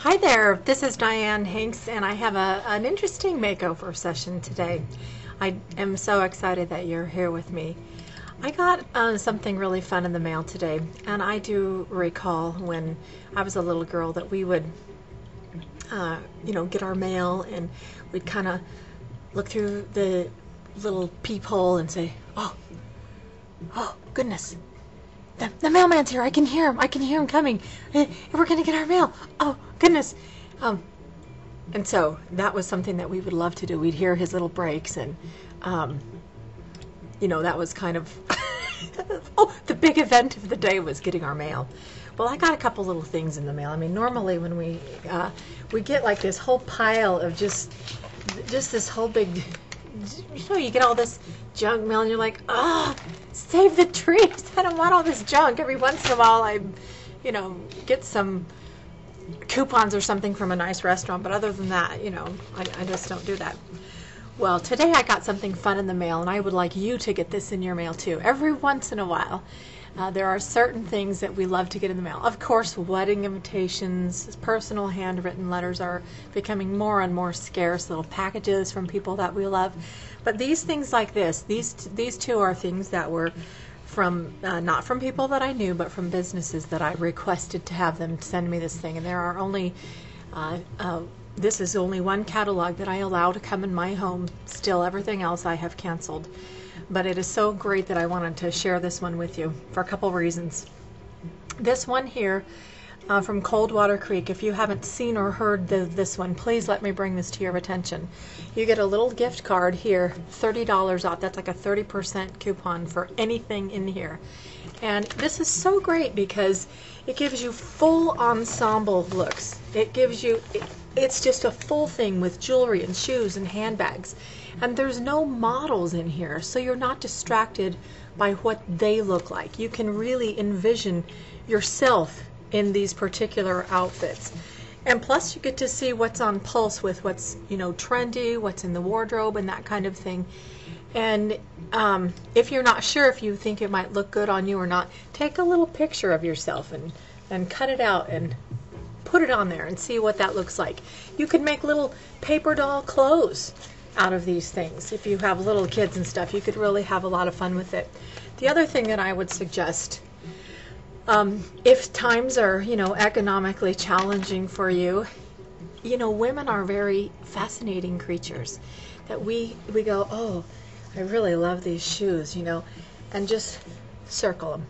Hi there, this is Dianne Hanks, and I have an interesting makeover session today. I am so excited that you're here with me. I got something really fun in the mail today, and I do recall when I was a little girl that we would, get our mail, and we'd kind of look through the little peephole and say, oh, goodness. The mailman's here. I can hear him. I can hear him coming. We're going to get our mail. Oh, goodness. And so that was something that we would love to do. We'd hear his little breaks, and, that was kind of, the big event of the day was getting our mail. Well, I got a couple little things in the mail. I mean, normally when we get like this whole pile of just this whole big, you get all this junk mail, and you're like, save the trees. I don't want all this junk. Every once in a while I, get some coupons or something from a nice restaurant, but other than that, I just don't do that. Well, today I got something fun in the mail, and I would like you to get this in your mail too. Every once in a while, there are certain things that we love to get in the mail. Of course, wedding invitations, personal handwritten letters are becoming more and more scarce, little packages from people that we love. But these things like this, these two are things that were from, not from people that I knew, but from businesses that I requested to have them send me this thing. And there are only, this is only one catalog that I allow to come in my home. Still, everything else I have canceled. But it is so great that I wanted to share this one with you for a couple reasons. This one here from Coldwater Creek, if you haven't seen or heard this one, please let me bring this to your attention. You get a little gift card here, $30 off. That's like a 30% coupon for anything in here. And this is so great because it gives you full ensemble looks. It gives you, it's just a full thing with jewelry and shoes and handbags. And there's no models in here, so you're not distracted by what they look like. You can really envision yourself in these particular outfits. And plus you get to see what's on pulse with what's, trendy, what's in the wardrobe and that kind of thing. And if you're not sure if you think it might look good on you or not, take a little picture of yourself and cut it out and put it on there and see what that looks like. You can make little paper doll clothes out of these things. If you have little kids and stuff, you could really have a lot of fun with it. The other thing that I would suggest, if times are, economically challenging for you, women are very fascinating creatures that we go, oh, I really love these shoes, and just circle them.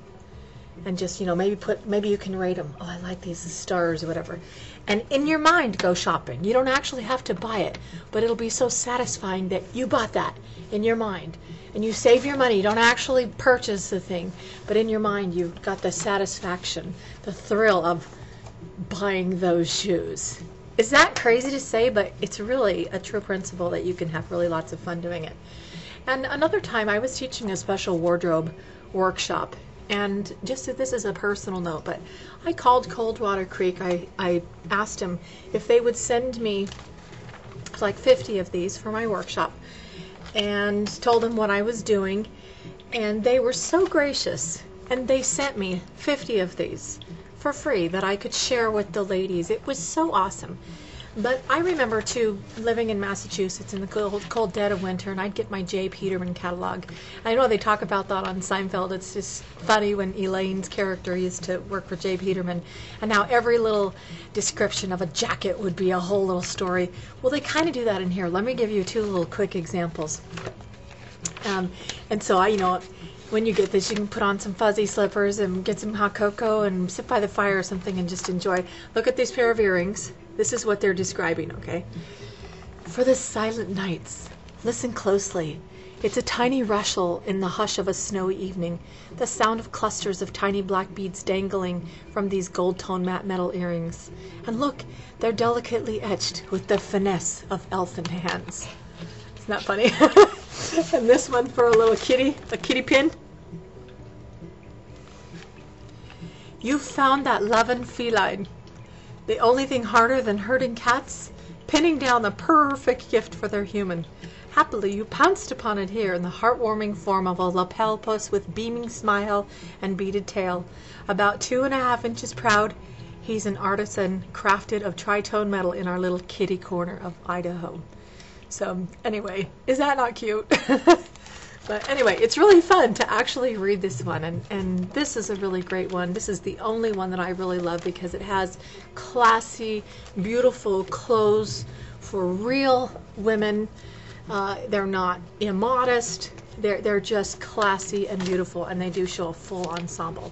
And just, maybe you can rate them. Oh, I like these stars or whatever. And in your mind, go shopping. You don't actually have to buy it, but it'll be so satisfying that you bought that in your mind. And you save your money. You don't actually purchase the thing, but in your mind, you got the satisfaction, the thrill of buying those shoes. Is that crazy to say? But it's really a true principle that you can have really lots of fun doing it. And another time, I was teaching a special wardrobe workshop. And just this is a personal note, but I called Coldwater Creek. I asked them if they would send me like 50 of these for my workshop and told them what I was doing. And they were so gracious, and they sent me 50 of these for free that I could share with the ladies. It was so awesome. But I remember, too, living in Massachusetts in the cold dead of winter, and I'd get my J. Peterman catalog. I know they talk about that on Seinfeld. It's just funny when Elaine's character used to work for J. Peterman, and now every little description of a jacket would be a whole little story. Well, they kind of do that in here. Let me give you two little quick examples. And so, when you get this, you can put on some fuzzy slippers and get some hot cocoa and sit by the fire or something and just enjoy. Look at this pair of earrings. This is what they're describing, okay? For the silent nights, listen closely. It's a tiny rustle in the hush of a snowy evening, the sound of clusters of tiny black beads dangling from these gold-tone matte metal earrings. And look, they're delicately etched with the finesse of elfin hands. Isn't that funny? And this one for a little kitty, a kitty pin. You've found that lovin' feline. The only thing harder than herding cats, pinning down the perfect gift for their human. Happily, you pounced upon it here in the heartwarming form of a lapel puss with beaming smile and beaded tail, about 2.5 inches proud, He's an artisan crafted of tritone metal in our little kitty corner of Idaho. So anyway, is that not cute? But anyway, it's really fun to actually read this one, and this is a really great one. This is the only one that I really love because it has classy, beautiful clothes for real women. They're not immodest. They're just classy and beautiful, and they do show a full ensemble.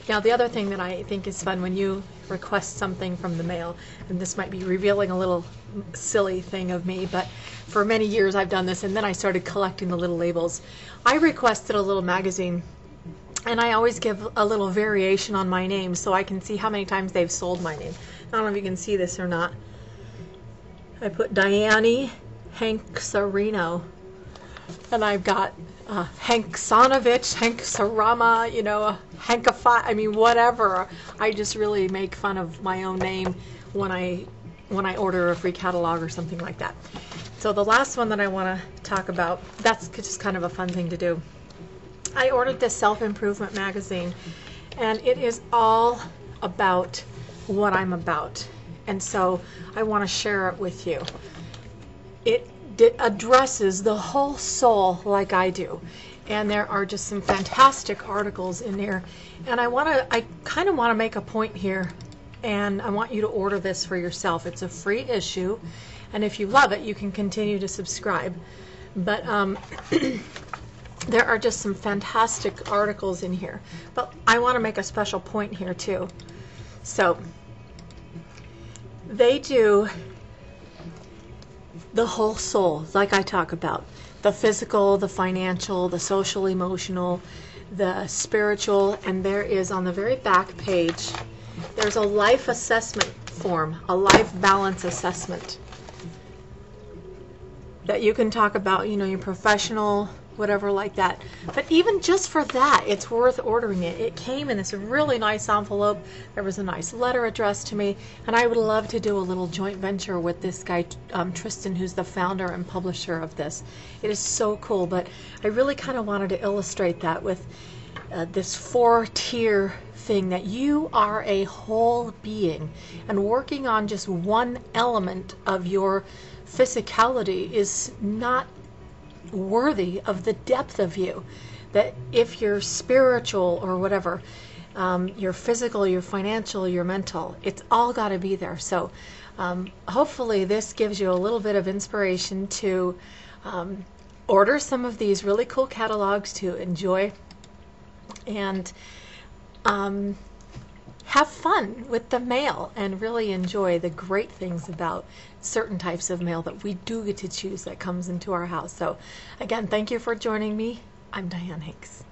Now, the other thing that I think is fun when you request something from the mail, and this might be revealing a little silly thing of me, but for many years I've done this, and then I started collecting the little labels. I requested a little magazine, and I always give a little variation on my name so I can see how many times they've sold my name. I don't know if you can see this or not. I put Dianne Hanks, and I've got Hanksonovich, Hanksarama, you know, Hankify, I mean, whatever. I just really make fun of my own name when I order a free catalog or something like that. So the last one that I want to talk about, that's just kind of a fun thing to do. I ordered this self-improvement magazine, and it is all about what I'm about. And so I want to share it with you. It addresses the whole soul like I do, and there are just some fantastic articles in there, and I kind of want to make a point here, and I want you to order this for yourself. It's a free issue, and if you love it you can continue to subscribe, but there are just some fantastic articles in here, but I want to make a special point here too. So they do the whole soul, like I talk about. The physical, the financial, the social, emotional, the spiritual, and there is on the very back page, there's a life assessment form, a life balance assessment that you can talk about, you know, your professional, whatever like that. But even just for that, it's worth ordering it. It came in this really nice envelope. There was a nice letter addressed to me, and I would love to do a little joint venture with this guy, Tristan, who's the founder and publisher of this. It is so cool, but I really kind of wanted to illustrate that with this 4-tier thing, that you are a whole being, and working on just one element of your physicality is not worthy of the depth of you. That if you're spiritual or whatever, your physical, your financial, your mental, it's all got to be there. So hopefully this gives you a little bit of inspiration to order some of these really cool catalogs to enjoy, and have fun with the mail and really enjoy the great things about certain types of mail that we do get to choose that comes into our house. So again, thank you for joining me. I'm Dianne Hanks.